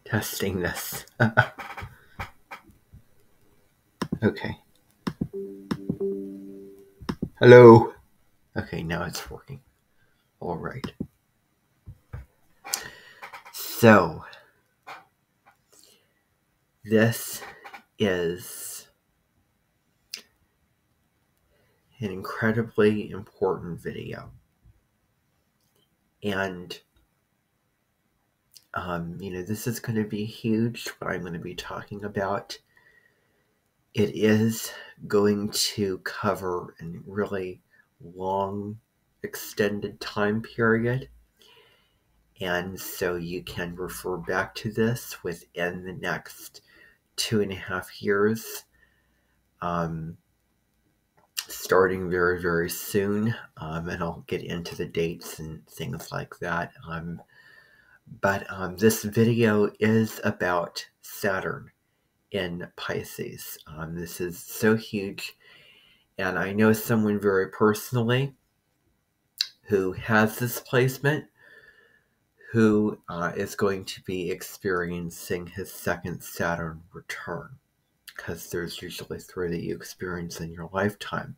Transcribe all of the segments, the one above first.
Testing this. Okay. Hello. Okay, now it's working. All right. So, this is an incredibly important video. And, this is going to be huge, what I'm going to be talking about. It is going to cover a really long, extended time period. And so you can refer back to this within the next 2.5 years, starting very, very soon. And I'll get into the dates and things like that. But this video is about Saturn in Pisces. This is so huge. And I know someone very personally who has this placement, who is going to be experiencing his second Saturn return, because there's usually 3 that you experience in your lifetime.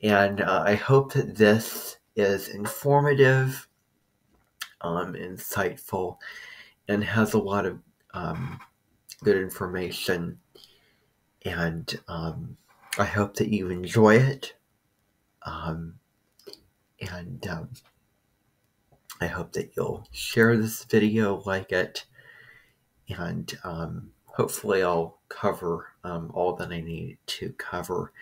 And I hope that this is informative, insightful, and has a lot of good information. And I hope that you enjoy it. And I hope that you'll share this video, like it, and hopefully I'll cover all that I need to cover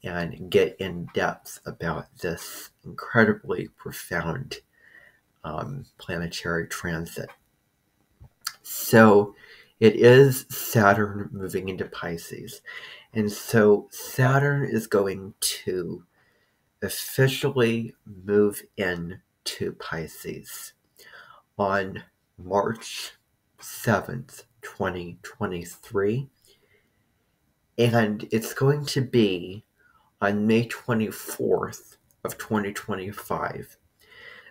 and get in depth about this incredibly profound planetary transit. So it is Saturn moving into Pisces. And so Saturn is going to officially move into Pisces on March 7th, 2023. And it's going to be on May 24th of 2025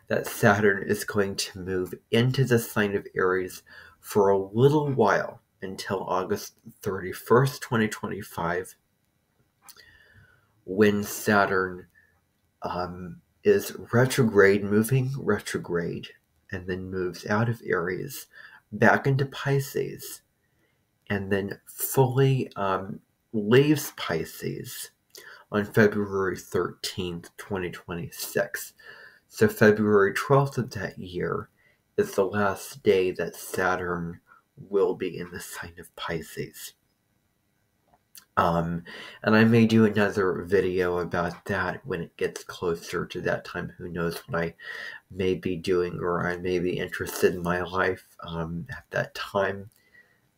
that Saturn is going to move into the sign of Aries for a little while until August 31st, 2025, when Saturn is moving retrograde, and then moves out of Aries back into Pisces, and then fully leaves Pisces on February 13th, 2026. So February 12th of that year is the last day that Saturn will be in the sign of Pisces. And I may do another video about that when it gets closer to that time. Who knows what I may be doing, or I may be interested in my life at that time.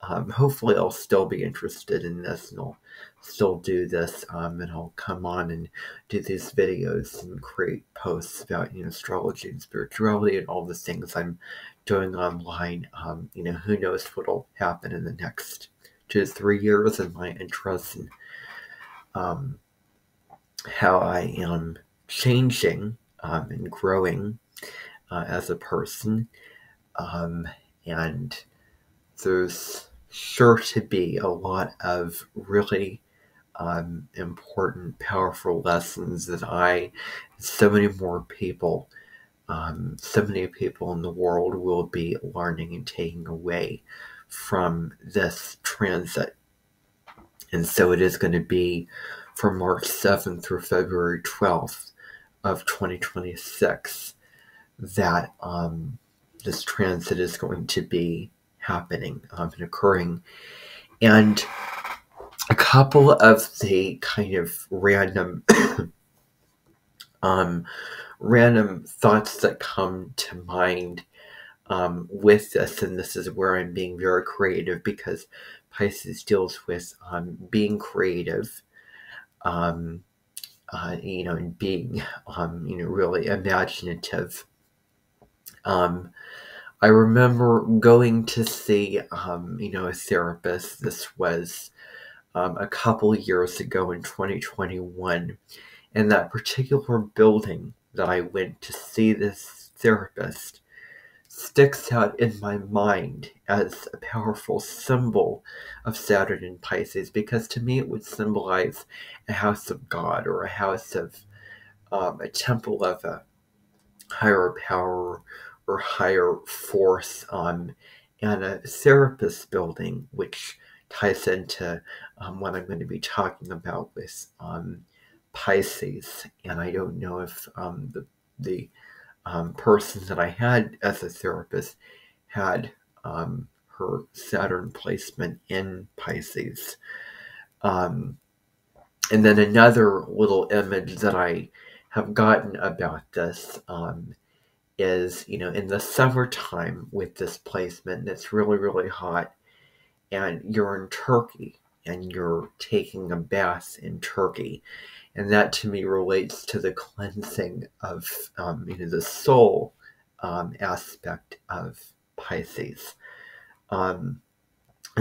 Hopefully I'll still be interested in this, and I'll still do this, and I'll come on and do these videos and create posts about, astrology and spirituality and all the things I'm doing online. Who knows what'll happen in the next 2 to 3 years, and my interests, and how I am changing and growing as a person. And there's sure to be a lot of really important, powerful lessons that so many people in the world will be learning and taking away from this transit. And so it is going to be from March 7th through February 12th of 2026 that this transit is going to be happening and occurring. And a couple of the kind of random thoughts that come to mind with this, and this is where I'm being very creative, because Pisces deals with being creative, and being really imaginative. I remember going to see a therapist. This was a couple years ago in 2021, and that particular building that I went to see this therapist sticks out in my mind as a powerful symbol of Saturn in Pisces, because to me it would symbolize a house of God, or a house of a temple of a higher power or higher force, and a therapist building, which ties into what I'm going to be talking about with Pisces. And I don't know if the person that I had as a therapist had her Saturn placement in Pisces. And then another little image that I have gotten about this is, in the summertime with this placement, it's really, really hot, and you're in Turkey, and you're taking a bath in Turkey. And that to me relates to the cleansing of, the soul aspect of Pisces. And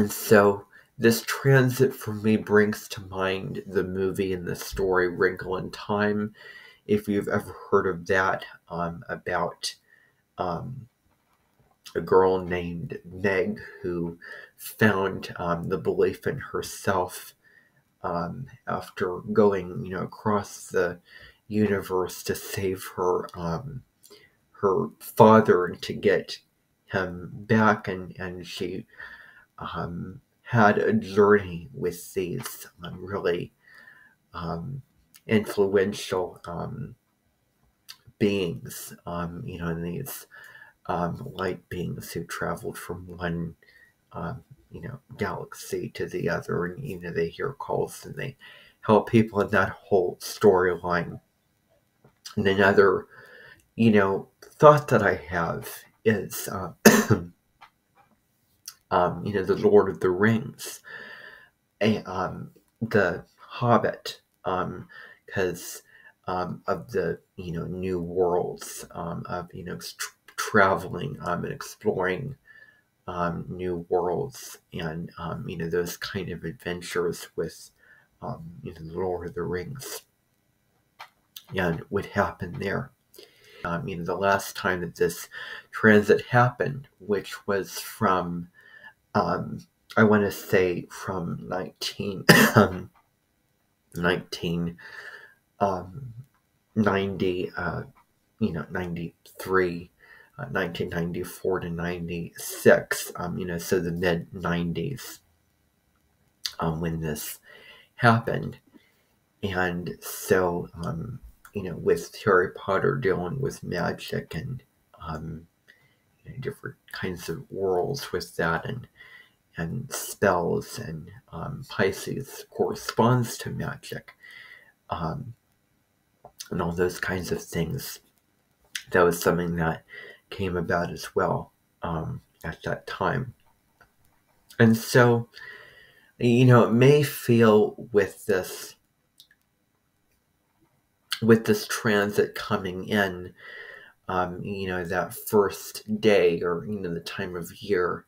so this transit for me brings to mind the movie and the story Wrinkle in Time, if you've ever heard of that, about a girl named Meg who found the belief in herself after going, across the universe to save her father and to get him back, and she had a journey with these really influential beings, and these light beings who traveled from one, galaxy to the other, and they hear calls and they help people in that whole storyline. And another, thought that I have is, the Lord of the Rings, the Hobbit, because of the new worlds, of traveling and exploring new worlds, and those kind of adventures with the Lord of the Rings, and what happened there. The last time that this transit happened, which was from I want to say from 1990, 93, 1994 to 96, so the mid 90s, when this happened. And so, with Harry Potter dealing with magic and different kinds of worlds with that, and spells, and Pisces corresponds to magic, and all those kinds of things. That was something that came about as well at that time. And so, it may feel with this transit coming in, that first day, or the time of year,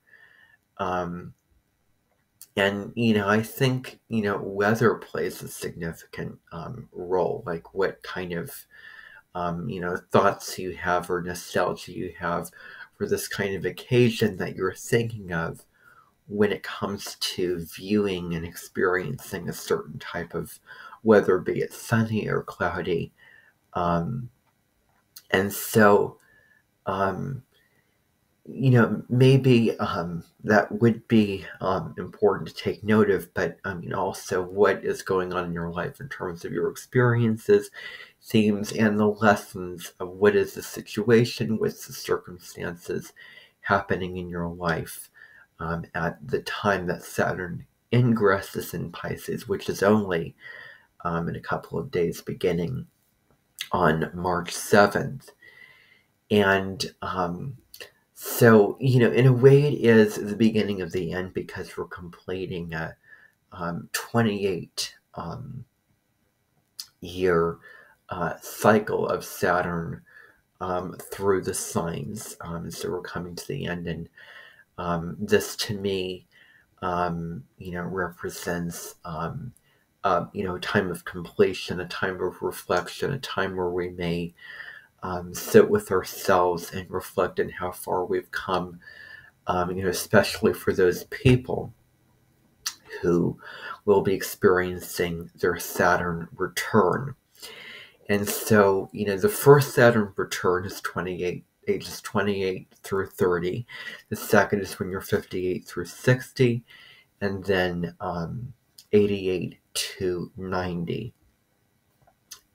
and I think weather plays a significant role, like what kind of thoughts you have or nostalgia you have for this kind of occasion that you're thinking of when it comes to viewing and experiencing a certain type of weather, be it sunny or cloudy. And so, maybe that would be important to take note of, but also what is going on in your life in terms of your experiences, themes, and the lessons of what is the situation with the circumstances happening in your life at the time that Saturn ingresses in Pisces, which is only in a couple of days, beginning on March 7th. And so, in a way it is the beginning of the end, because we're completing a 28 year cycle of Saturn through the signs. So we're coming to the end, and this to me, represents, a time of completion, a time of reflection, a time where we may sit with ourselves and reflect on how far we've come, especially for those people who will be experiencing their Saturn return. And so, the first Saturn return is ages 28 through 30. The second is when you're 58 through 60, and then 88 to 90.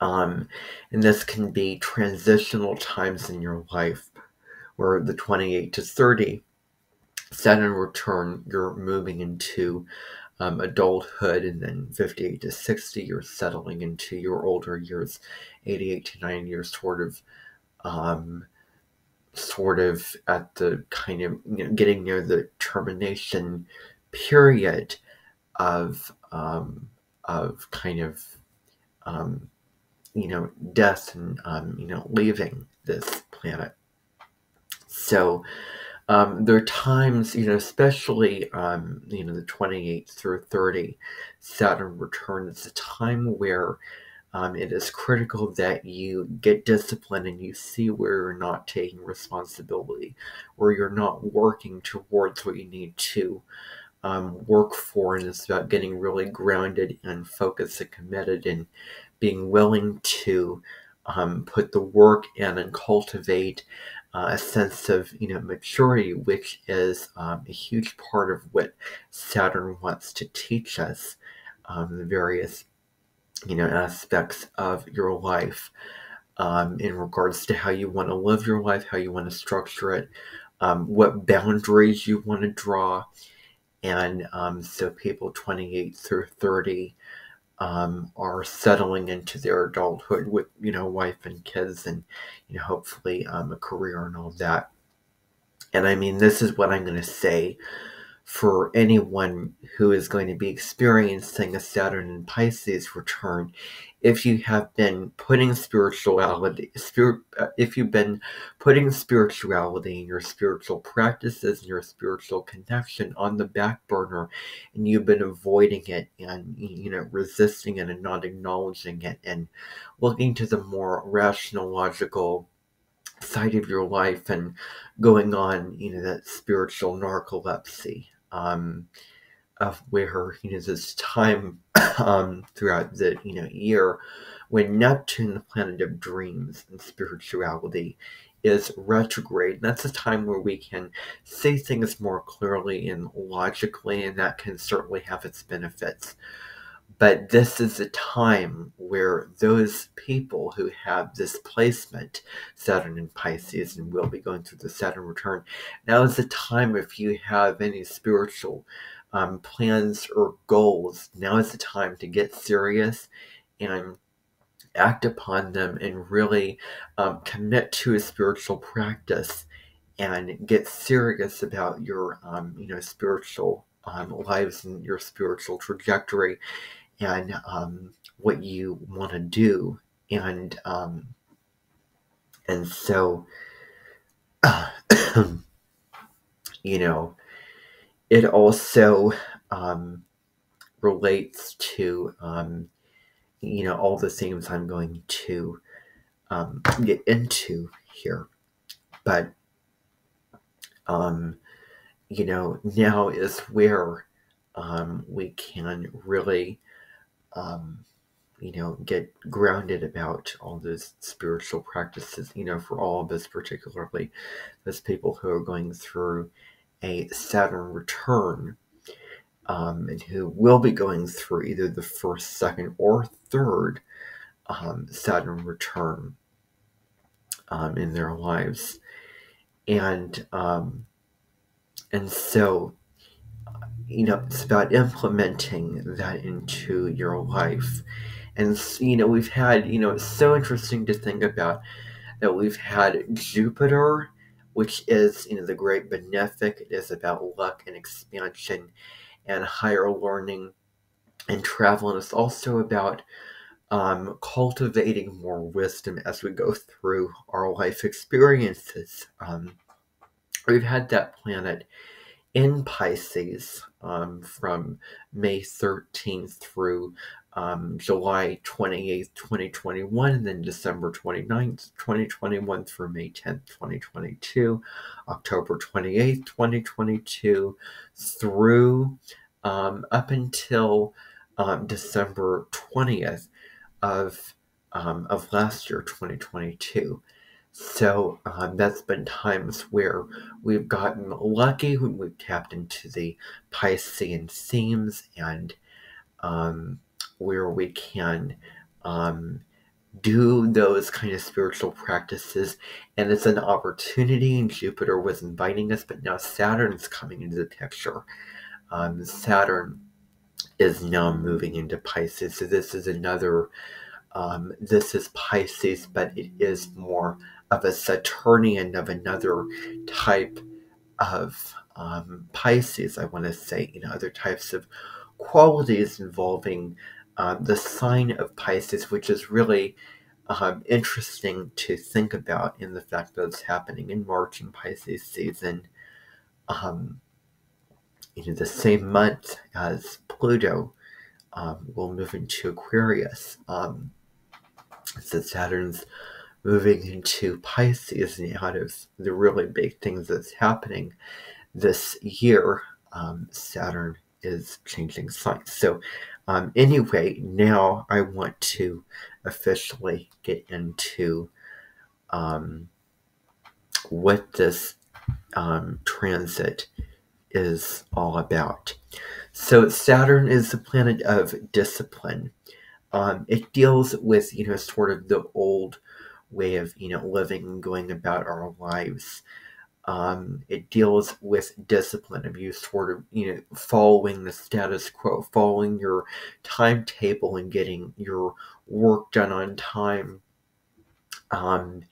And this can be transitional times in your life where the 28 to 30 Saturn return, you're moving into adulthood, and then 58 to 60, you're settling into your older years. 88 to 90, you're sort of at the kind of, getting near the termination period of kind of, death and, leaving this planet. So, there are times, especially, the 28 through 30 Saturn return. It's a time where it is critical that you get disciplined and you see where you're not taking responsibility, where you're not working towards what you need to work for. And it's about getting really grounded and focused and committed and being willing to put the work in and cultivate a sense of maturity, which is a huge part of what Saturn wants to teach us, the various aspects of your life, in regards to how you want to live your life, how you want to structure it, what boundaries you want to draw. And so people 28 through 30 are settling into their adulthood with, wife and kids, and, hopefully a career and all that. And I mean, this is what I'm going to say for anyone who is going to be experiencing a Saturn in Pisces return. If you have been putting if you've been putting spirituality and your spiritual practices and your spiritual connection on the back burner, and you've been avoiding it and, resisting it and not acknowledging it and looking to the more rational, logical side of your life and going on, that spiritual narcolepsy, of where, this time throughout the, year when Neptune, the planet of dreams and spirituality, is retrograde. And that's a time where we can see things more clearly and logically, and that can certainly have its benefits. But this is a time where those people who have this placement, Saturn in Pisces, and will be going through the Saturn return, now is the time, if you have any spiritual plans or goals, now is the time to get serious and act upon them and really commit to a spiritual practice and get serious about your, spiritual lives and your spiritual trajectory and what you want to do. And so, it also relates to, all the themes I'm going to get into here. But, now is where we can really, get grounded about all those spiritual practices, for all of us, particularly those people who are going through a Saturn return, and who will be going through either the first, second, or third Saturn return in their lives. And so, it's about implementing that into your life. And, we've had, it's so interesting to think about that we've had Jupiter, which is, the great benefic. It is about luck and expansion and higher learning and travel. And it's also about cultivating more wisdom as we go through our life experiences. We've had that planet in Pisces from May 13th through July 28th, 2021, and then December 29th, 2021 through May 10th, 2022, October 28th, 2022, through up until December 20th of last year, 2022. So that's been times where we've gotten lucky when we've tapped into the Piscean themes, and where we can do those kind of spiritual practices. And it's an opportunity, and Jupiter was inviting us, but now Saturn's coming into the picture. Saturn is now moving into Pisces. So this is another, this is Pisces, but it is more of a Saturnian, of another type of Pisces, I want to say, other types of qualities involving the sign of Pisces, which is really interesting to think about in the fact that it's happening in March in Pisces season, the same month as Pluto will move into Aquarius. So Saturn's moving into Pisces, and out of the really big things that's happening this year, Saturn is changing signs. So anyway, now I want to officially get into what this transit is all about. So Saturn is the planet of discipline. It deals with, sort of the old way of, living and going about our lives. It deals with discipline of you sort of, following the status quo, following your timetable and getting your work done on time, and,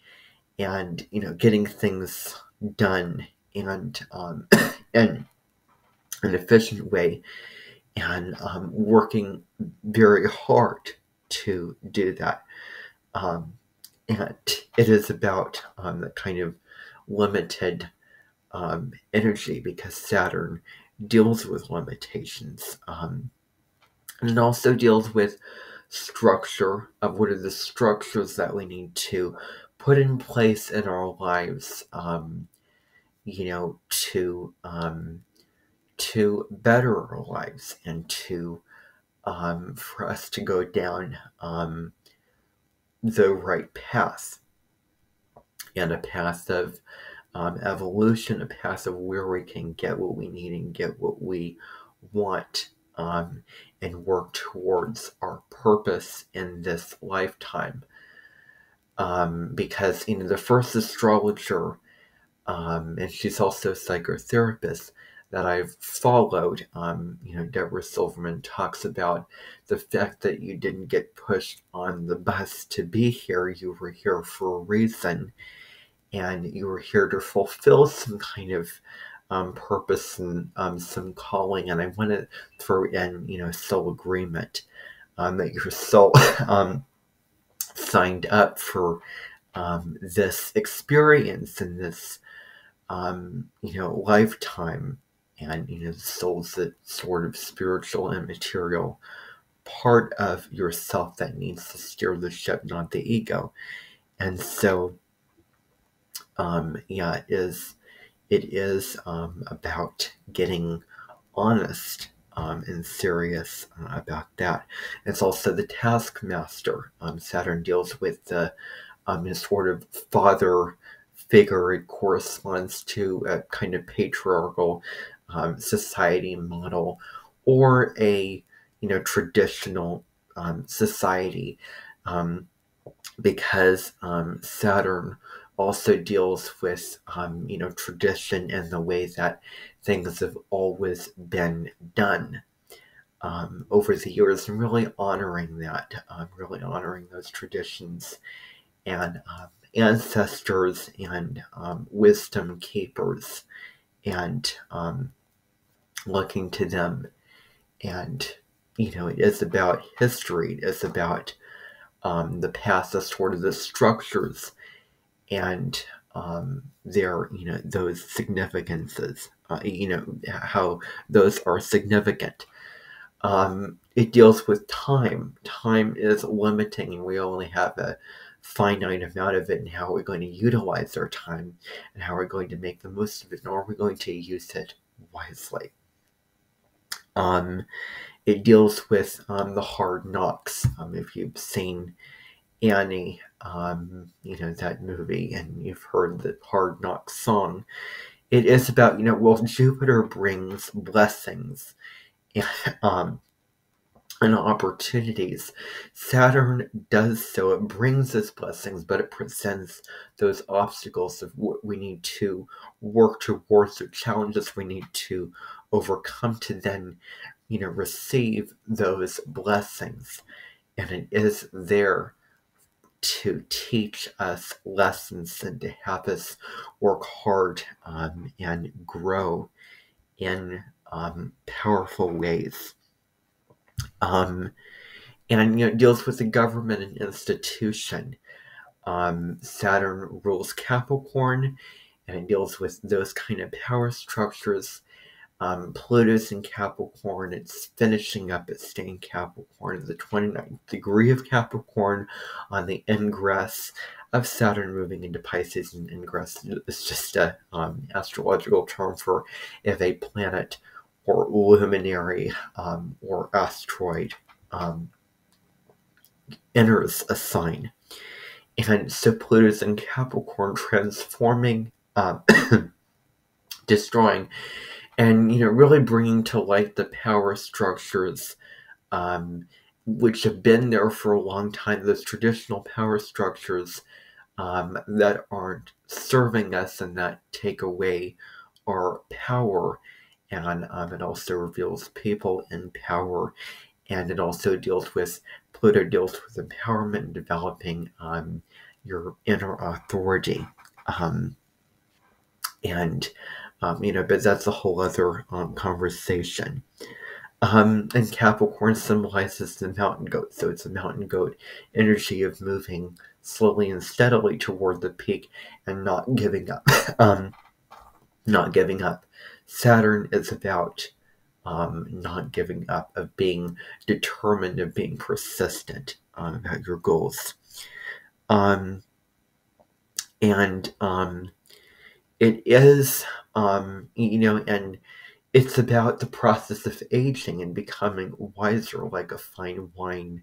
getting things done and in an efficient way, and working very hard to do that. And it is about the kind of limited energy, because Saturn deals with limitations, and it also deals with structure, of what are the structures that we need to put in place in our lives, to better our lives, and to for us to go down the right path, and a path of evolution, a path of where we can get what we need and get what we want, and work towards our purpose in this lifetime. Because, the first astrologer, and she's also a psychotherapist that I've followed, Deborah Silverman, talks about the fact that you didn't get pushed on the bus to be here. You were here for a reason, and you were here to fulfill some kind of purpose and some calling. And I want to throw in, soul agreement, that your soul signed up for this experience and this, lifetime. And, the soul's the sort of spiritual and material part of yourself that needs to steer the ship, not the ego. And so, it is about getting honest and serious about that. It's also the taskmaster. Saturn deals with the sort of father figure. It corresponds to a kind of patriarchal society model, or a traditional society, because Saturn also deals with tradition and the way that things have always been done over the years, and really honoring that, really honoring those traditions and ancestors and wisdom keepers, and looking to them. And it is about history. It is about the past, the sort of the structures, and their those significances, how those are significant. It deals with time. Time is limiting, and we only have a finite amount of it, and how we're going to utilize our time, and how we're going to make the most of it, and are we going to use it wisely. It deals with the hard knocks. If you've seen Annie, that movie, and you've heard the Hard Knocks song, it is about, well, Jupiter brings blessings and, and opportunities. Saturn does so. It brings us blessings, but it presents those obstacles of what we need to work towards, the challenges we need to overcome to then, receive those blessings. And it is there to teach us lessons and to have us work hard and grow in powerful ways. And it deals with the government and institution. Saturn rules Capricorn, and it deals with those kind of power structures. Pluto's in Capricorn. It's finishing up its stay in Capricorn, the 29th degree of Capricorn, on the ingress of Saturn moving into Pisces. And ingress is just a astrological term for if a planet or luminary or asteroid enters a sign. And so Pluto's in Capricorn, transforming, destroying, and really bringing to light the power structures which have been there for a long time, those traditional power structures that aren't serving us and that take away our power. And it also reveals people in power, and it also deals with, Pluto deals with empowerment and developing your inner authority. But that's a whole other conversation. And Capricorn symbolizes the mountain goat. So it's a mountain goat energy of moving slowly and steadily toward the peak and not giving up. Not giving up. Saturn is about not giving up, of being determined, of being persistent about your goals. It is, and it's about the process of aging and becoming wiser, like a fine wine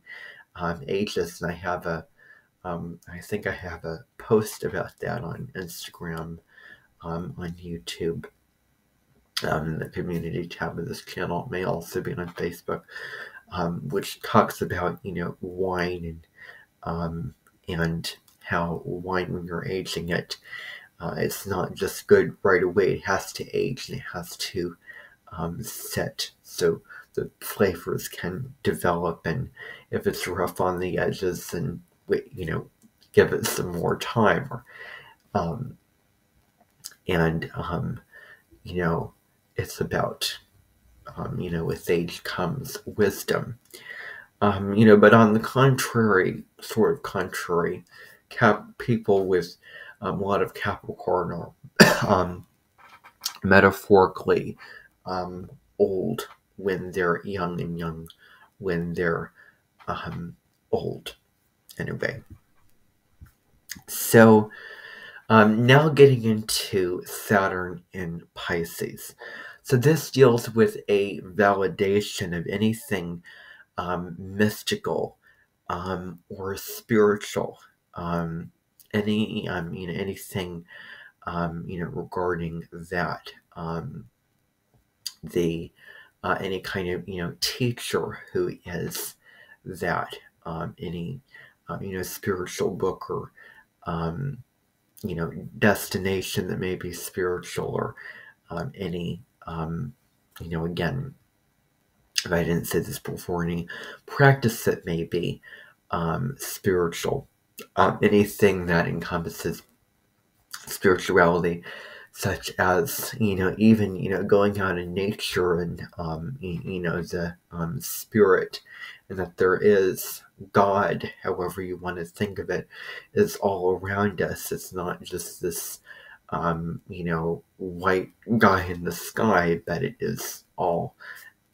ages. And I think I have a post about that on Instagram, on YouTube. The community tab of this channel may also be on Facebook, which talks about, wine and how wine, when you're aging it, it's not just good right away. It has to age, and it has to set so the flavors can develop. And if it's rough on the edges, then give it some more time. It's about with age comes wisdom. But on the contrary, people with a lot of Capricorn are metaphorically old when they're young, and young when they're old. Anyway, so now getting into Saturn in Pisces. So this deals with a validation of anything mystical or spiritual, anything regarding that. Any kind of teacher who is that, any spiritual book or destination that may be spiritual, or any again, if I didn't say this before, any practice that may be spiritual, anything that encompasses spirituality, such as even going out in nature, and the spirit, and that there is God, however you want to think of it, is all around us. It's not just this white guy in the sky, but it is all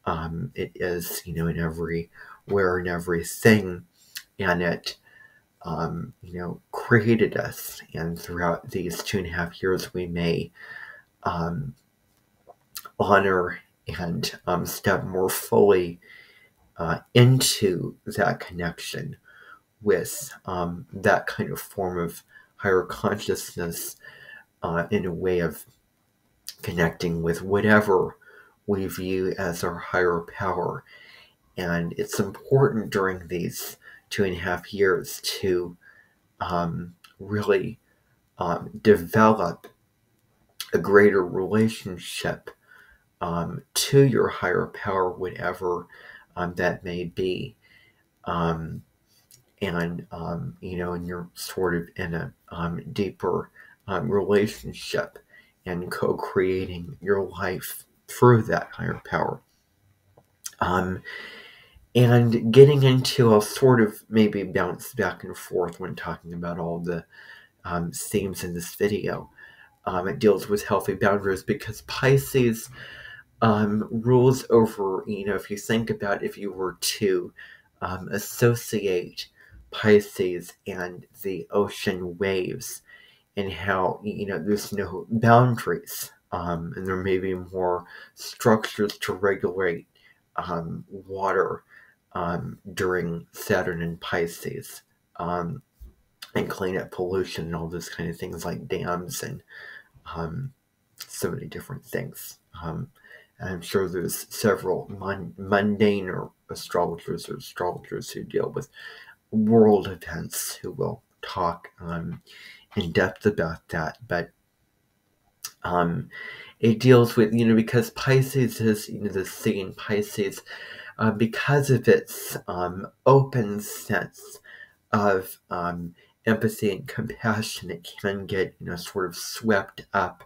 It is, in everywhere and everything, and it, created us. And throughout these 2.5 years, we may honor and step more fully into that connection with that kind of form of higher consciousness, in a way of connecting with whatever we view as our higher power. And it's important during these 2.5 years to really develop a greater relationship to your higher power, whatever that may be. And you're sort of in a deeper relationship and co-creating your life through that higher power. And getting into, I'll sort of maybe bounce back and forth when talking about all the themes in this video. It deals with healthy boundaries because Pisces rules over, if you think about, if you were to associate Pisces and the ocean waves, and how, there's no boundaries, and there may be more structures to regulate water during Saturn and Pisces, and clean up pollution and all those kind of things like dams and so many different things. And I'm sure there's several mundane or astrologers who deal with world events who will talk in depth about that. But it deals with, because Pisces is, the sea in Pisces, because of its open sense of empathy and compassion, it can get, sort of swept up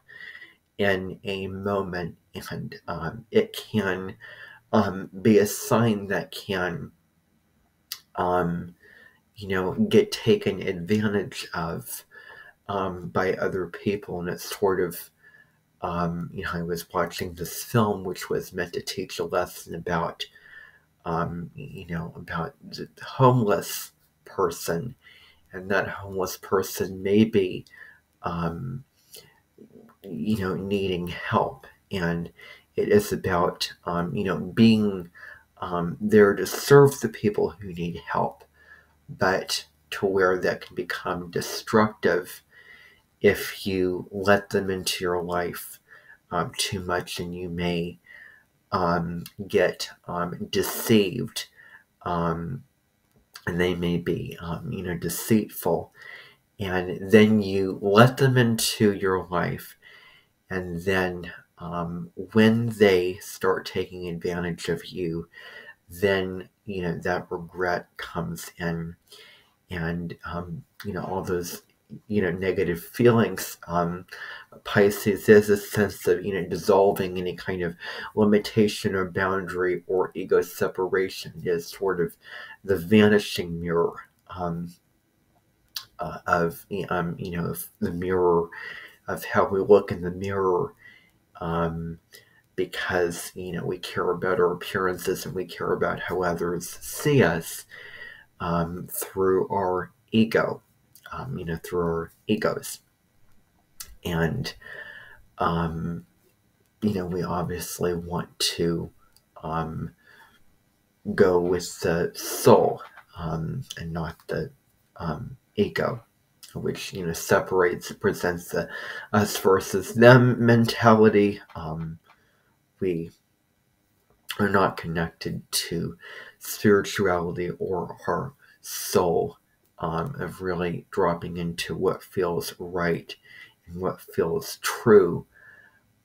in a moment, and it can be a sign that can, get taken advantage of by other people. And it's sort of, I was watching this film which was meant to teach a lesson about, about the homeless person, and that homeless person may be, needing help. And it is about, being there to serve the people who need help, but to where that can become destructive if you let them into your life too much, and you may get deceived, and they may be, deceitful, and then you let them into your life, and then when they start taking advantage of you, then, that regret comes in, and, all those, negative feelings. Pisces is a sense of, dissolving any kind of limitation or boundary or ego separation. It is sort of the vanishing mirror of the mirror of how we look in the mirror, because, we care about our appearances, and we care about how others see us through our ego, through our egos. And, we obviously want to go with the soul, and not the ego, which, separates, presents the us versus them mentality. We are not connected to spirituality or our soul, of really dropping into what feels right and what feels true,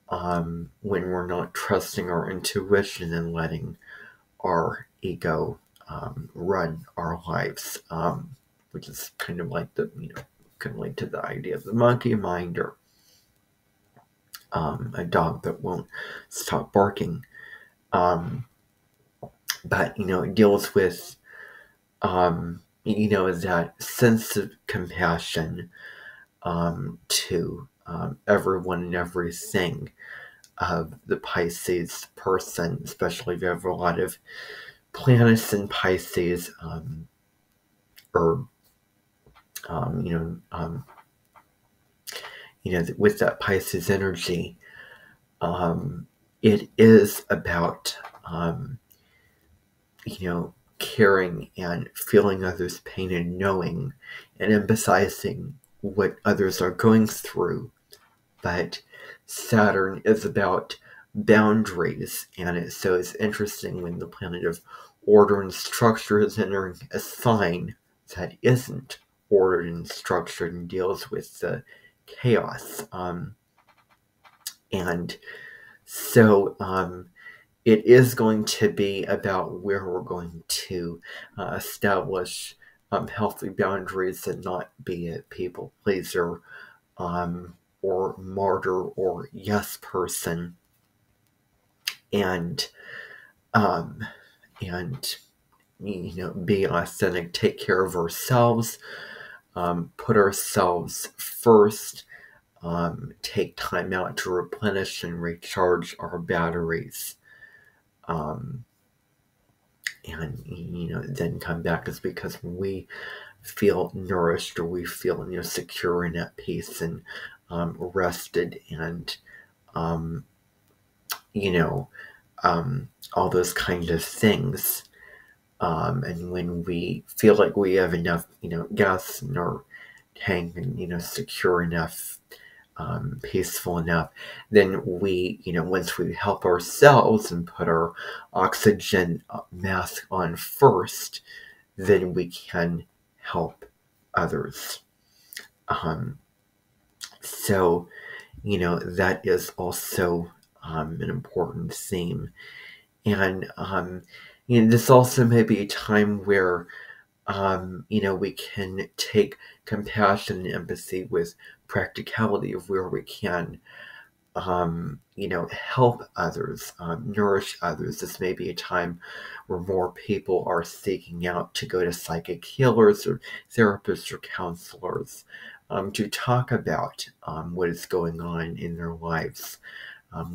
when we're not trusting our intuition and letting our ego run our lives, which is kind of like can link to the idea of the monkey mind, or a dog that won't stop barking. But, it deals with, that sense of compassion to everyone and everything, of the Pisces person, especially if you have a lot of planets in Pisces, or um, you know, um, with that Pisces energy, it is about caring and feeling others' pain and knowing and empathizing what others are going through. But Saturn is about boundaries, and so it's interesting when the planet of order and structure is entering a sign that isn't ordered and structured and deals with the chaos. And so it is going to be about where we're going to establish healthy boundaries and not be a people pleaser, or martyr or yes person, and um, and be authentic, take care of ourselves, put ourselves first, take time out to replenish and recharge our batteries, um, and then come back. Is because when we feel nourished, or we feel secure and at peace and rested, and um, you know all those kind of things. And when we feel like we have enough, gas in our tank, and secure enough, peaceful enough, then we, once we help ourselves and put our oxygen mask on first, then we can help others. Um, so, that is also an important theme. And, this also may be a time where, we can take compassion and empathy with practicality of where we can, help others, nourish others. This may be a time where more people are seeking out to go to psychic healers or therapists or counselors, to talk about what is going on in their lives,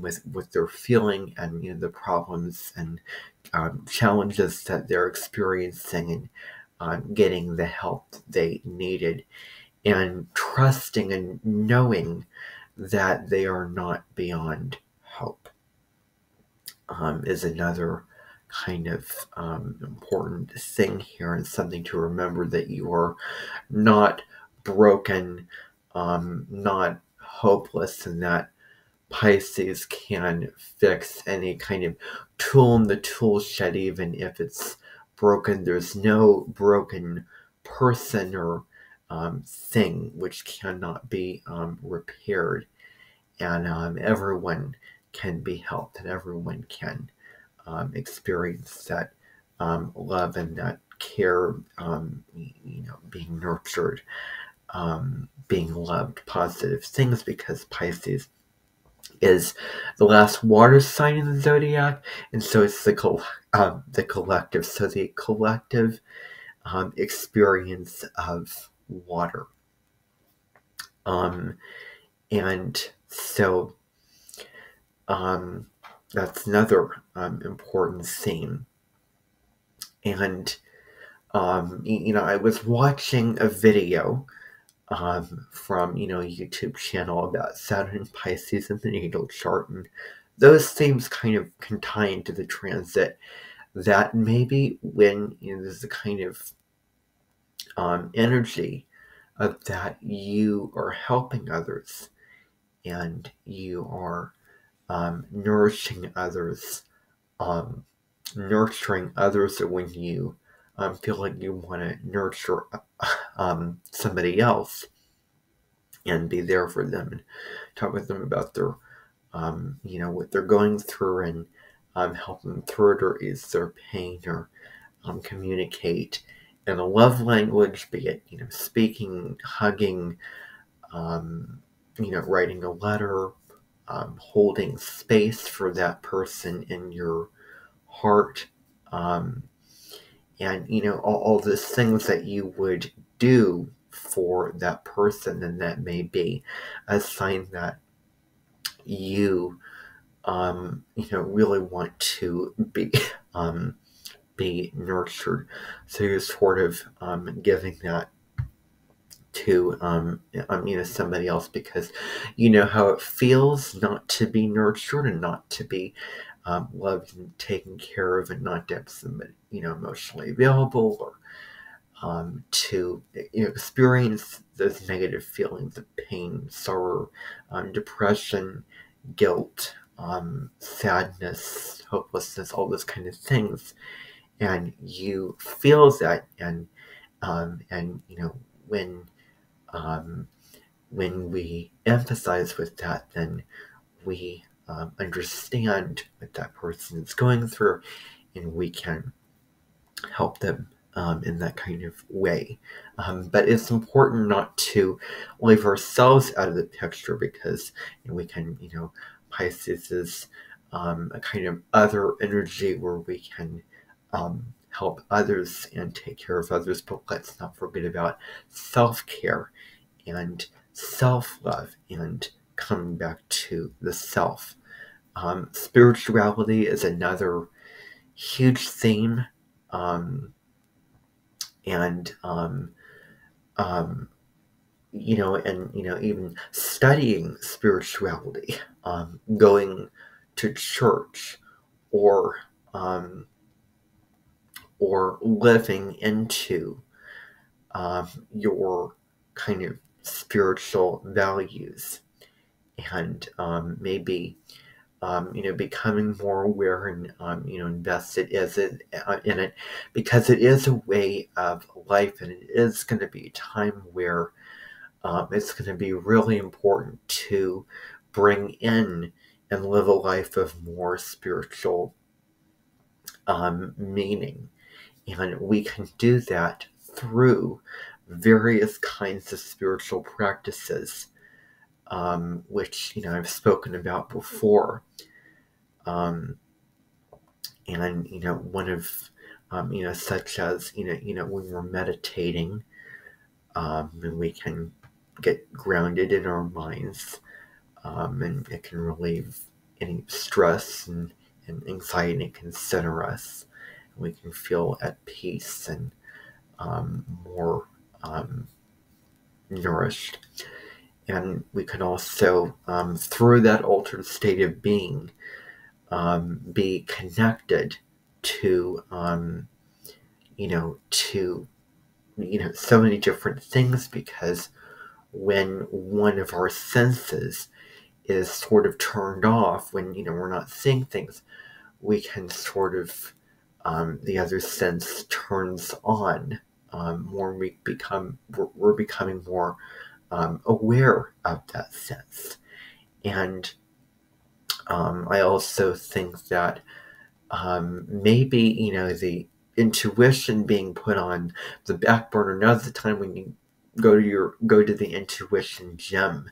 with what they're feeling, and the problems and challenges that they're experiencing, and getting the help they needed, and trusting and knowing that they are not beyond hope, is another kind of important thing here, and something to remember, that you are not broken, not hopeless, and that Pisces can fix any kind of tool in the tool shed, even if it's broken. There's no broken person or thing which cannot be repaired, and everyone can be helped, and everyone can experience that love and that care, being nurtured, being loved, positive things, because Pisces is the last water sign in the zodiac, and so it's the collective. So the collective experience of water, um, and so that's another important theme. And I was watching a video from a YouTube channel about Saturn and Pisces and the natal chart, and those themes kind of can tie into the transit. That maybe when there's a kind of energy of that you are helping others, and you are nourishing others, um, nurturing others, or when you feel like you want to nurture somebody else and be there for them, and talk with them about their, what they're going through, and help them through it, or ease their pain, or communicate in a love language, be it, speaking, hugging, writing a letter, holding space for that person in your heart, and all those things that you would do for that person. And that may be a sign that you really want to be nurtured. So you're sort of giving that to somebody else, because you know how it feels not to be nurtured and not to be loved and taken care of, and not to have somebody emotionally available, or to experience those negative feelings of pain, sorrow, depression, guilt, sadness, hopelessness, all those kind of things. And you feel that, and when um, when we emphasize with that, then we understand what that person is going through, and we can help them in that kind of way. But it's important not to leave ourselves out of the picture, because we can, Pisces is a kind of other energy where we can help others and take care of others. But let's not forget about self-care and self-love, and coming back to the self. Spirituality is another huge theme, and even studying spirituality, going to church, or um, or living into your kind of spiritual values, and maybe becoming more aware and invested in it, because it is a way of life, and it is going to be a time where it's going to be really important to bring in and live a life of more spiritual meaning. And we can do that through various kinds of spiritual practices, which I've spoken about before. And one of such as when we're meditating, and we can get grounded in our minds, and it can relieve any stress and anxiety. It can center us. We can feel at peace and more nourished. And we can also, through that altered state of being, be connected to so many different things, because when one of our senses is sort of turned off, when we're not seeing things, we can sort of the other sense turns on, more. We're becoming more aware of that sense. And I also think that maybe the intuition being put on the back burner. Now's the time when you go to the intuition gym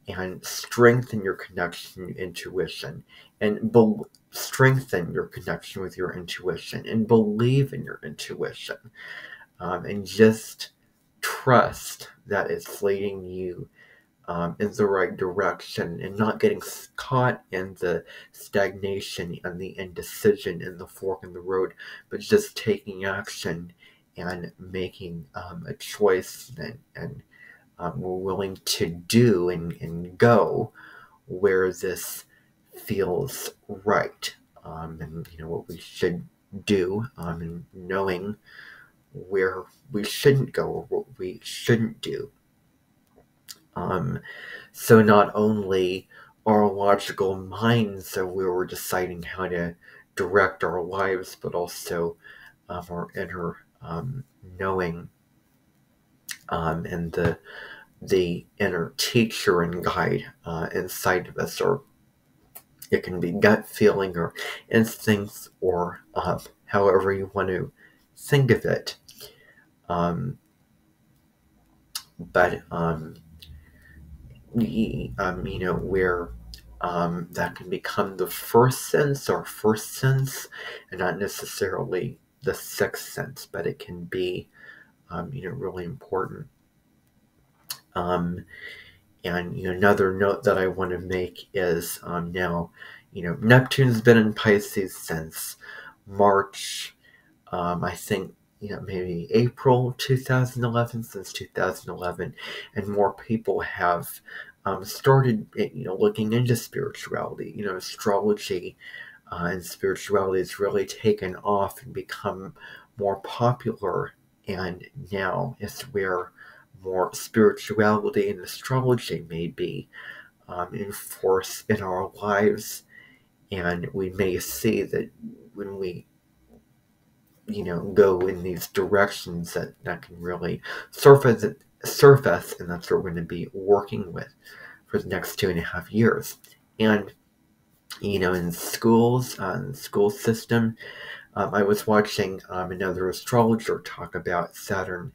and strengthen your connection to intuition, and strengthen your connection with your intuition, and believe in your intuition, and just trust that it's leading you in the right direction, and not getting caught in the stagnation and the indecision and the fork in the road, but just taking action and making a choice, and we're willing to do and go where this feels right, and what we should do, and knowing where we shouldn't go or what we shouldn't do. So not only our logical minds, so where we're deciding how to direct our lives, but also our inner knowing, and the inner teacher and guide inside of us, or it can be gut feeling or instincts, or however you want to think of it. But where that can become the first sense or first sense, and not necessarily the sixth sense, but it can be really important. And another note that I want to make is now, Neptune's been in Pisces since March, I think, maybe April 2011, since 2011, and more people have started, looking into spirituality. Astrology and spirituality has really taken off and become more popular, and now is where more spirituality and astrology may be in force in our lives. And we may see that when we go in these directions, that can really surface, and that's what we're going to be working with for the next 2.5 years. And in schools, school system, I was watching another astrologer talk about Saturn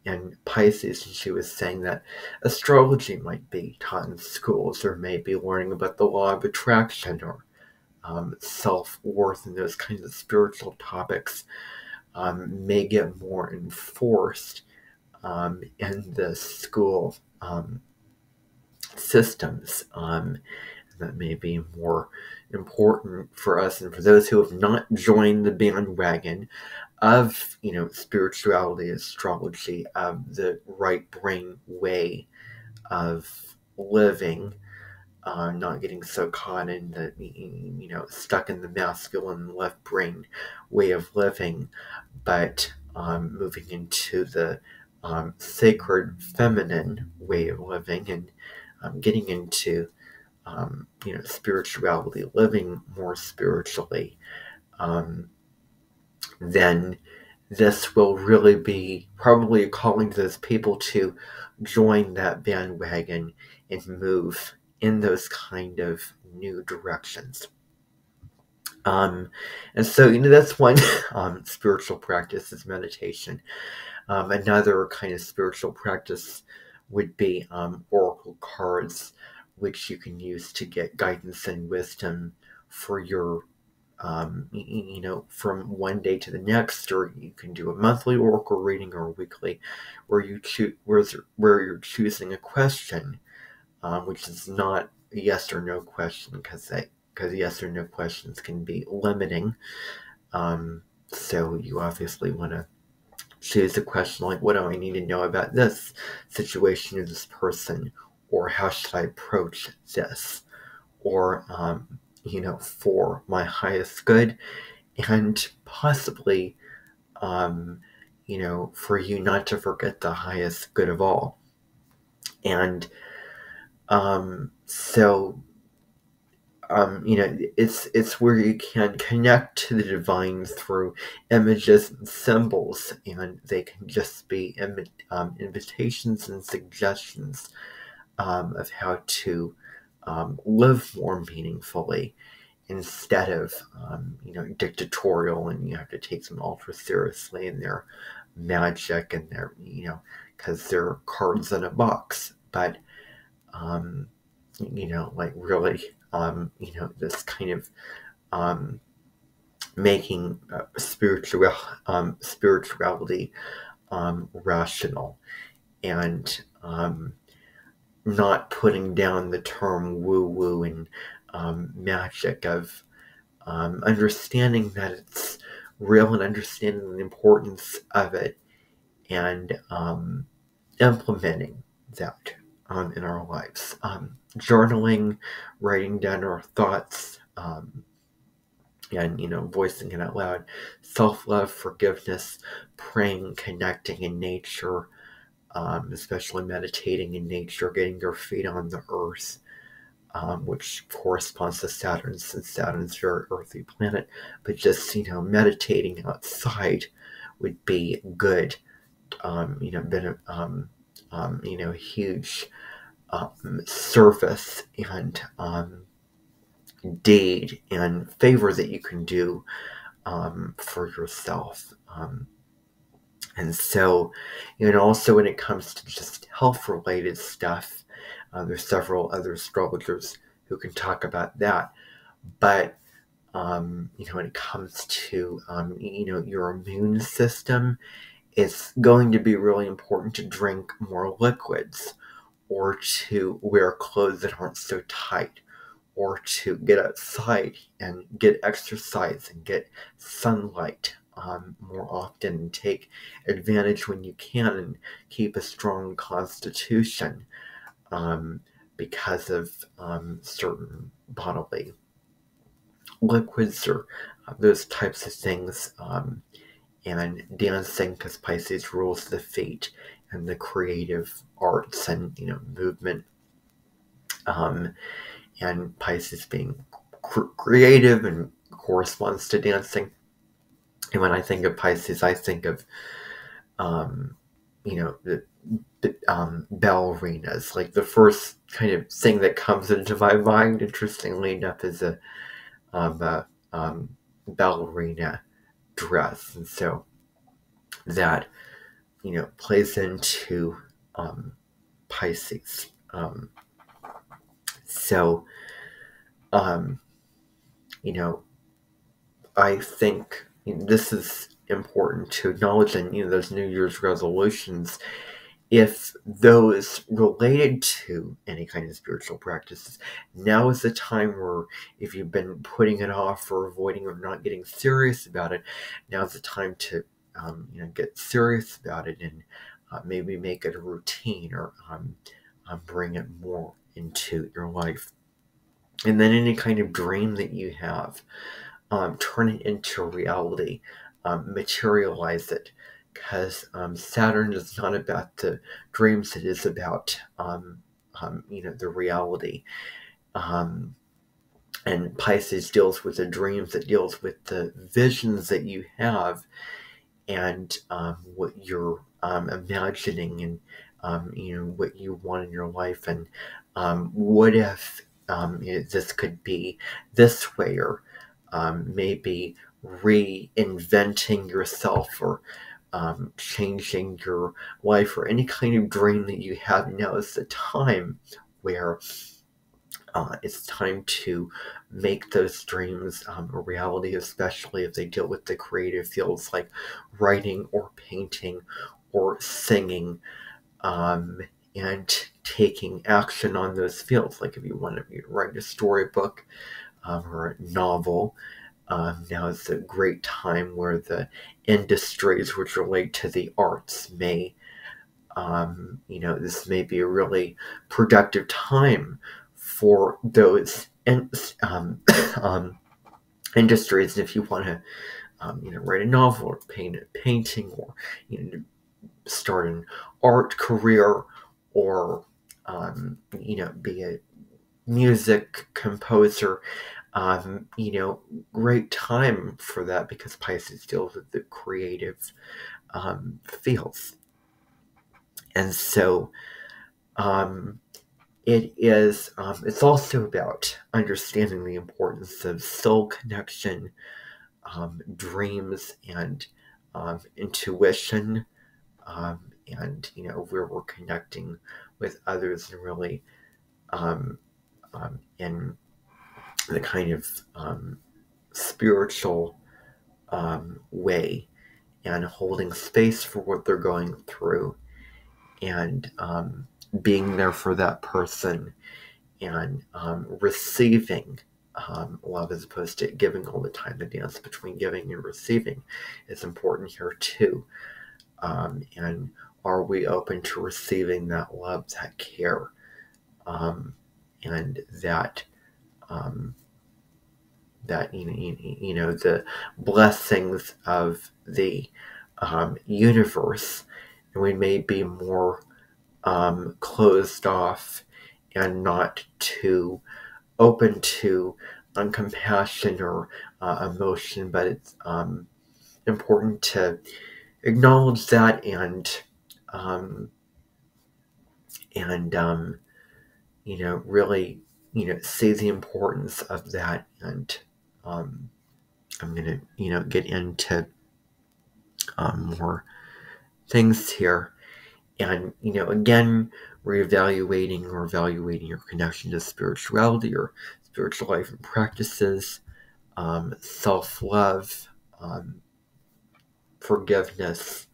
and Pisces, and she was saying that astrology might be taught in schools, or maybe learning about the law of attraction, or self-worth, and those kinds of spiritual topics may get more enforced in the school systems. That may be more important for us, and for those who have not joined the bandwagon of spirituality, astrology, of the right brain way of living, not getting so caught in the stuck in the masculine left brain way of living, but moving into the sacred feminine way of living, and getting into spirituality, living more spiritually, then this will really be probably calling to those people to join that bandwagon and move in those kind of new directions. And so, that's one spiritual practice is meditation. Another kind of spiritual practice would be oracle cards, which you can use to get guidance and wisdom for your, from one day to the next, or you can do a monthly oracle reading or a weekly, where you choose where you're choosing a question, which is not a yes or no question, because yes or no questions can be limiting. So you obviously want to choose a question like, what do I need to know about this situation or this person, or how should I approach this, or for my highest good, and possibly for you not to forget the highest good of all. And so it's where you can connect to the divine through images and symbols, and they can just be invitations and suggestions of how to live more meaningfully, instead of dictatorial, and you have to take them ultra seriously, and their magic, and their because they're cards in a box. But like really this kind of making spirituality rational, and not putting down the term woo-woo and magic, of understanding that it's real, and understanding the importance of it, and implementing that in our lives. Journaling, writing down our thoughts, and voicing it out loud. Self-love, forgiveness, praying, connecting in nature, especially meditating in nature, getting your feet on the earth, which corresponds to Saturn, since Saturn's a very earthy planet. But just meditating outside would be good. Been a huge service and deed and favor that you can do for yourself. And so, also when it comes to just health-related stuff, there's several other astrologers who can talk about that. But when it comes to your immune system, it's going to be really important to drink more liquids, or to wear clothes that aren't so tight, or to get outside and get exercise and get sunlight more often, and take advantage when you can, and keep a strong constitution because of certain bodily liquids or those types of things. And dancing, because Pisces rules the feet and the creative arts and movement, and Pisces being creative and corresponds to dancing. And when I think of Pisces, I think of the ballerinas. Like, the first kind of thing that comes into my mind, interestingly enough, is a ballerina dress, and so that plays into Pisces. So I think this is important to acknowledge, and those New Year's resolutions, if those related to any kind of spiritual practices, now is the time where, if you've been putting it off or avoiding or not getting serious about it, now's the time to get serious about it, and maybe make it a routine, or bring it more into your life. And then any kind of dream that you have, turn it into reality, materialize it, because Saturn is not about the dreams; it is about the reality. And Pisces deals with the dreams; it deals with the visions that you have, and what you're imagining, and what you want in your life, and what if this could be this way, or maybe reinventing yourself, or changing your life, or any kind of dream that you have. Now is the time where it's time to make those dreams a reality, especially if they deal with the creative fields like writing or painting or singing, and taking action on those fields. Like, if you want to write a storybook or a novel, now is a great time where the industries which relate to the arts may, this may be a really productive time for those industries. If you want to, write a novel, or paint a painting, or start an art career, or be a music composer, great time for that, because Pisces deals with the creative fields. And so it's also about understanding the importance of soul connection, dreams, and intuition, and where we're connecting with others, and really in the kind of spiritual way, and holding space for what they're going through, and being there for that person, and receiving love, as opposed to giving all the time. The dance between giving and receiving is important here too. And are we open to receiving that love, that care, and that the blessings of the universe? And we may be more closed off, and not too open to compassion or emotion, but it's important to acknowledge that, and really see the importance of that. And I'm gonna get into more things here, and again, reevaluating or evaluating your connection to spirituality, or spiritual life and practices, self-love, forgiveness,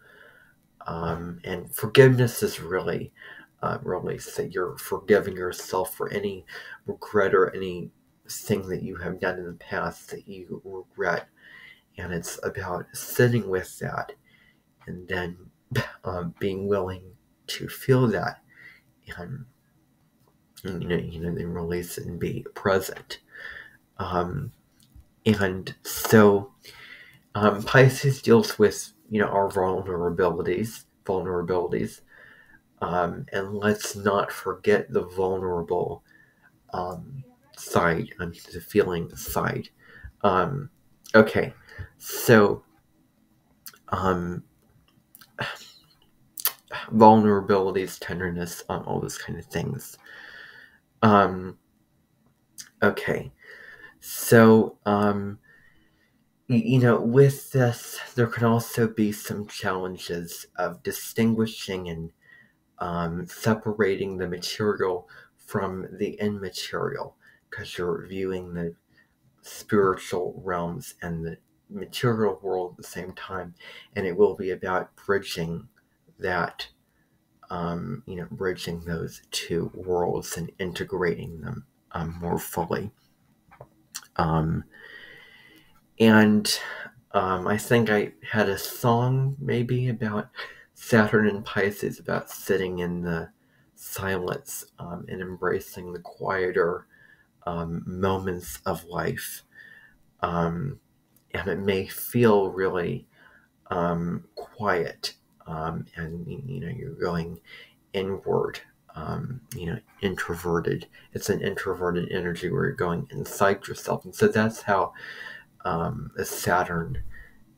and forgiveness is really so you're forgiving yourself for any regret, or any thing that you have done in the past that you regret, and it's about sitting with that and then being willing to feel that and then release it and be present. And so Pisces deals with our vulnerabilities, and let's not forget the vulnerable side, the feeling side. Okay, so vulnerabilities, tenderness, all those kind of things. Okay, so with this, there can also be some challenges of distinguishing and separating the material from the immaterial, because you're viewing the spiritual realms and the material world at the same time, and it will be about bridging that, bridging those two worlds and integrating them more fully. And I think I had a song maybe about Saturn and Pisces, about sitting in the silence and embracing the quieter moments of life. And it may feel really quiet, and you're going inward, introverted. It's an introverted energy where you're going inside yourself, and so that's how a Saturn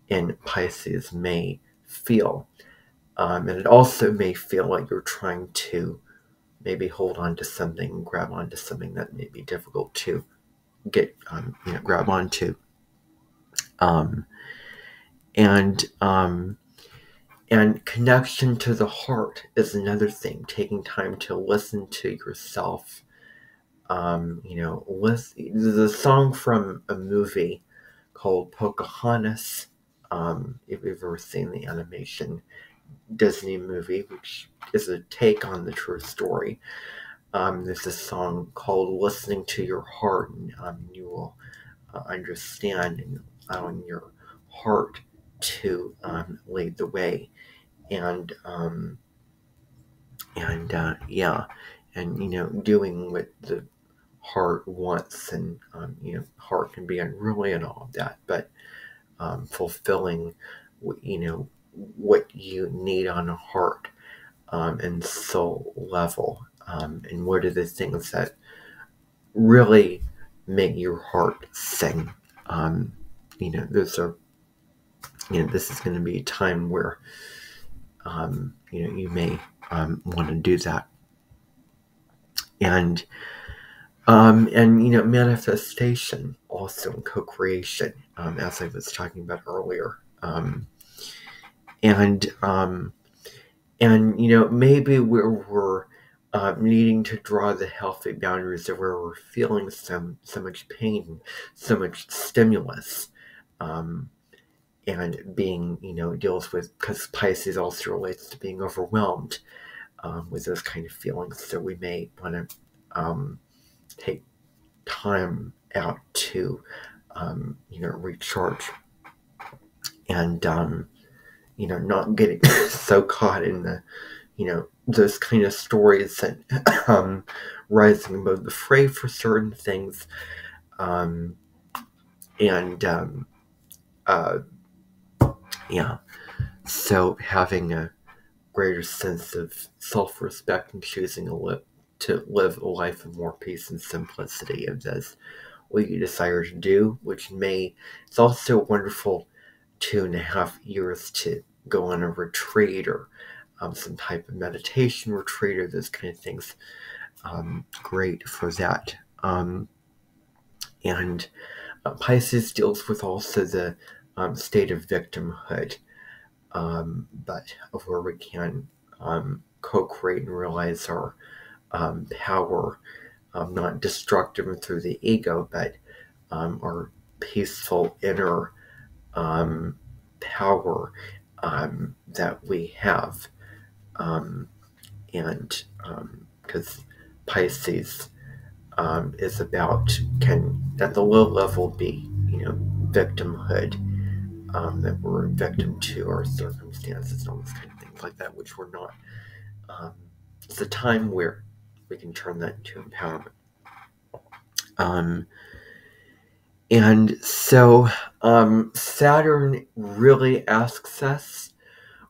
in Pisces may feel. And it also may feel like you're trying to maybe hold on to something, grab onto something that may be difficult to get, grab onto. And connection to the heart is another thing. Taking time to listen to yourself. There's a song from a movie called Pocahontas. If you've ever seen the animation Disney movie, which is a take on the true story, there's a song called "Listening to Your Heart," and you will understand, and allowing your heart to lead the way. And doing what the heart wants, and heart can be unruly and all of that, but fulfilling what you need on a heart and soul level, and what are the things that really make your heart sing. Those are this is going to be a time where you may want to do that. And manifestation, also co-creation, as I was talking about earlier. Maybe we're needing to draw the healthy boundaries of where we're feeling so much pain, so much stimulus, and being, deals with, because Pisces also relates to being overwhelmed with those kind of feelings. So we may want to take time out to, recharge, and, not getting so caught in the, those kind of stories and rising above the fray for certain things. So having a greater sense of self-respect and choosing to live a life of more peace and simplicity, if that's what you desire to do, it's also wonderful 2.5 years to go on a retreat, or some type of meditation retreat, or those kind of things. Great for that. And Pisces deals with also the state of victimhood, but where we can co-create and realize our power, not destructive through the ego, but our peaceful inner power that we have. And because Pisces is about, can at the low level be, victimhood, that we're a victim to our circumstances and all those kind of things like that, which we're not. It's a time where we can turn that into empowerment. And so Saturn really asks us,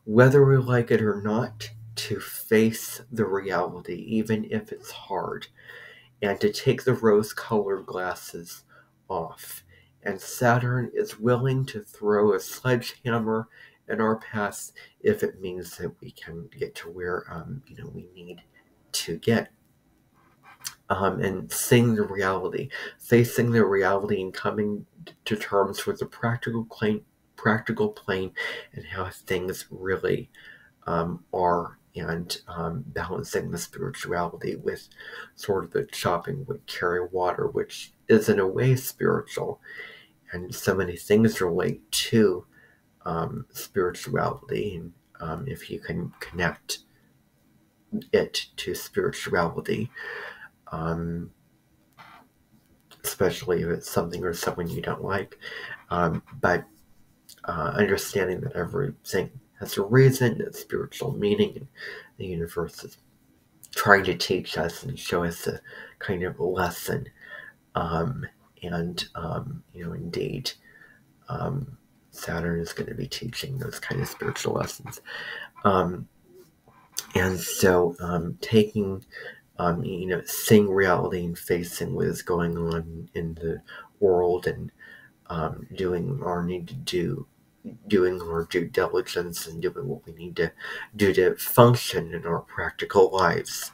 whether we like it or not, to face the reality, even if it's hard, and to take the rose-colored glasses off. And Saturn is willing to throw a sledgehammer in our paths if it means that we can get to where we need to get. And seeing the reality, facing the reality, and coming to terms with the practical plane, and how things really are, and balancing the spirituality with sort of the chopping wood carry water, which is in a way spiritual, and so many things relate to spirituality, and if you can connect it to spirituality, especially if it's something or someone you don't like, but understanding that everything has a reason, a spiritual meaning, and the universe is trying to teach us and show us a kind of a lesson, indeed, Saturn is going to be teaching those kind of spiritual lessons, and so taking, seeing reality and facing what is going on in the world, and doing our need to do, doing our due diligence, and doing what we need to do to function in our practical lives.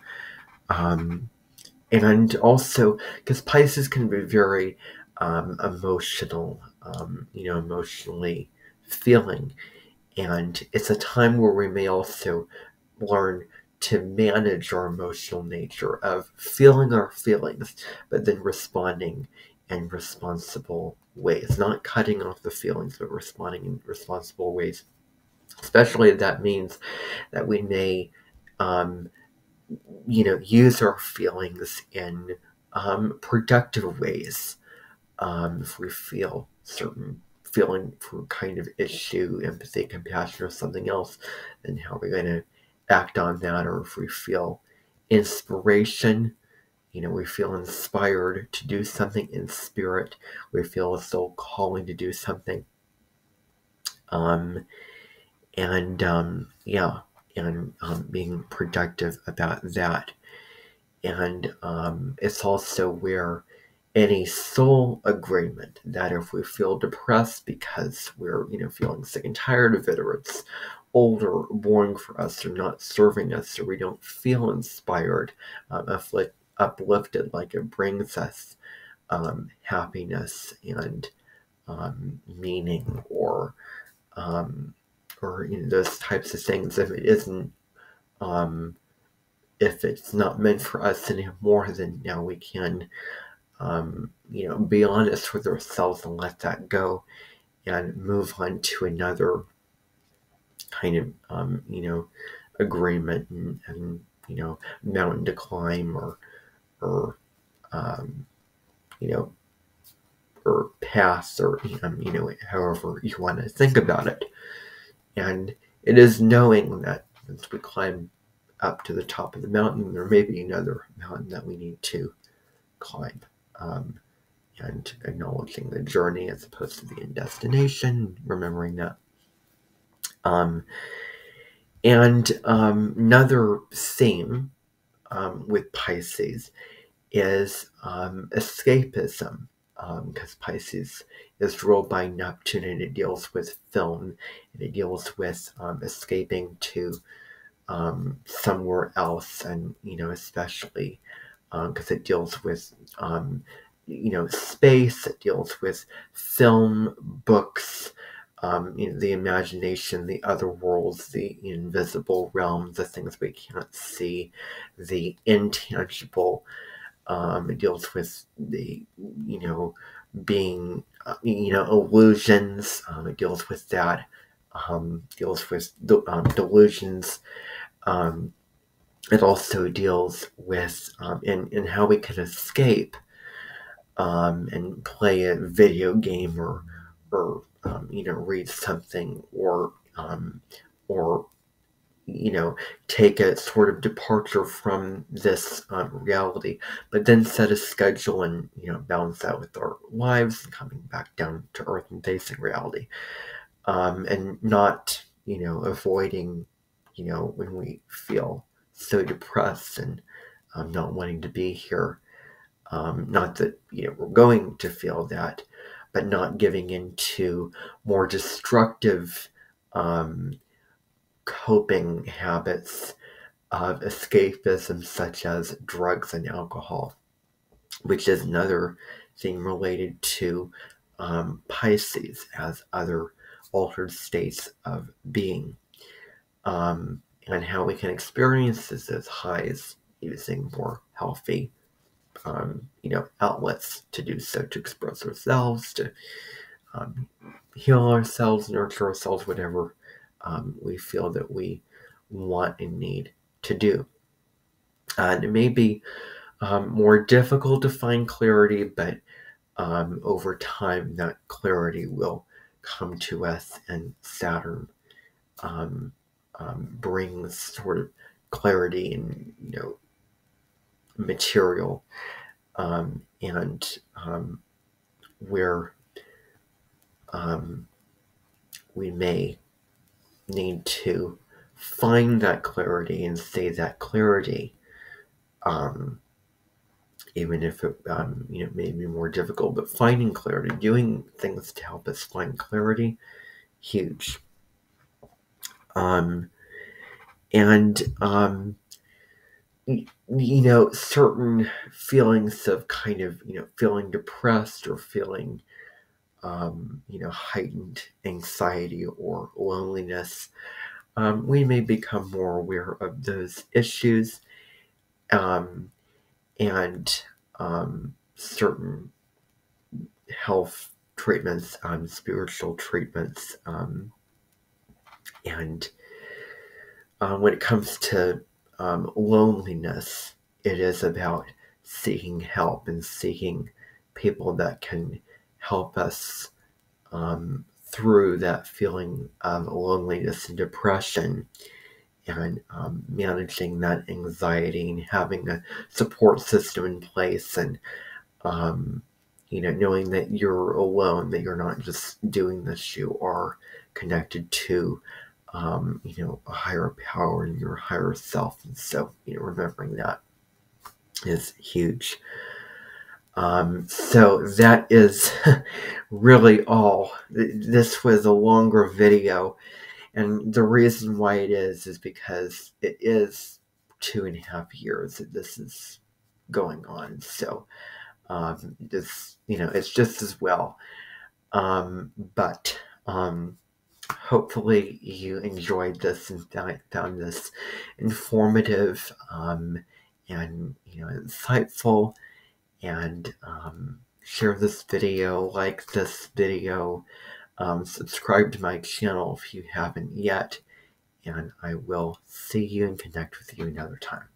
And also, because Pisces can be very emotional, emotionally feeling, and it's a time where we may also learn to manage our emotional nature of feeling our feelings, but then responding in responsible ways, not cutting off the feelings, but responding in responsible ways. Especially if that means that we may, use our feelings in productive ways. If we feel certain feeling for kind of issue, empathy, compassion, or something else, then how are we going to act on that? Or if we feel inspiration, we feel inspired to do something in spirit, we feel a soul calling to do something, being productive about that. And it's also where any soul agreement that if we feel depressed because we're feeling sick and tired of it, or it's old or boring for us, or not serving us, or we don't feel inspired, uplifted, like it brings us happiness and meaning, or those types of things, if it isn't, if it's not meant for us anymore, then now we can be honest with ourselves and let that go, and move on to another kind of agreement, and mountain to climb, or or path, or however you want to think about it. And it is knowing that as we climb up to the top of the mountain, there may be another mountain that we need to climb, and acknowledging the journey as opposed to the end destination, remembering that. Another theme with Pisces is escapism, because Pisces is ruled by Neptune, and it deals with film, and it deals with escaping to somewhere else, and especially because it deals with space, it deals with film, books, the imagination, the other worlds, the invisible realms, the things we can't see, the intangible. It deals with the, being, illusions. It deals with that. Deals with delusions. it also deals with in how we can escape and play a video game or read something or take a sort of departure from this reality, but then set a schedule and balance that with our lives and coming back down to earth and facing reality, and not avoiding when we feel so depressed and not wanting to be here. Not that we're going to feel that, but not giving into more destructive coping habits of escapism, such as drugs and alcohol, which is another thing related to Pisces as other altered states of being, and how we can experience this as highs using more healthy outlets to do so, to express ourselves, to heal ourselves, nurture ourselves, whatever we feel that we want and need to do. And it may be more difficult to find clarity, but over time that clarity will come to us, and Saturn brings sort of clarity and material, and where we may need to find that clarity and say that clarity, even if it may be more difficult. But finding clarity, doing things to help us find clarity, huge. And certain feelings of kind of feeling depressed or feeling heightened anxiety or loneliness, we may become more aware of those issues, and certain health treatments, spiritual treatments, and when it comes to loneliness, it is about seeking help and seeking people that can help us through that feeling of loneliness and depression, and managing that anxiety and having a support system in place, and knowing that you're alone, that you're not just doing this, you are connected to a higher power and your higher self. And so remembering that is huge. So that is really all. This was a longer video, and the reason why it is because it is 2.5 years that this is going on. So it's just as well. But hopefully you enjoyed this and found this informative, and insightful. And share this video, like this video, subscribe to my channel if you haven't yet, and I will see you and connect with you another time.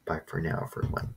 Bye for now, everyone.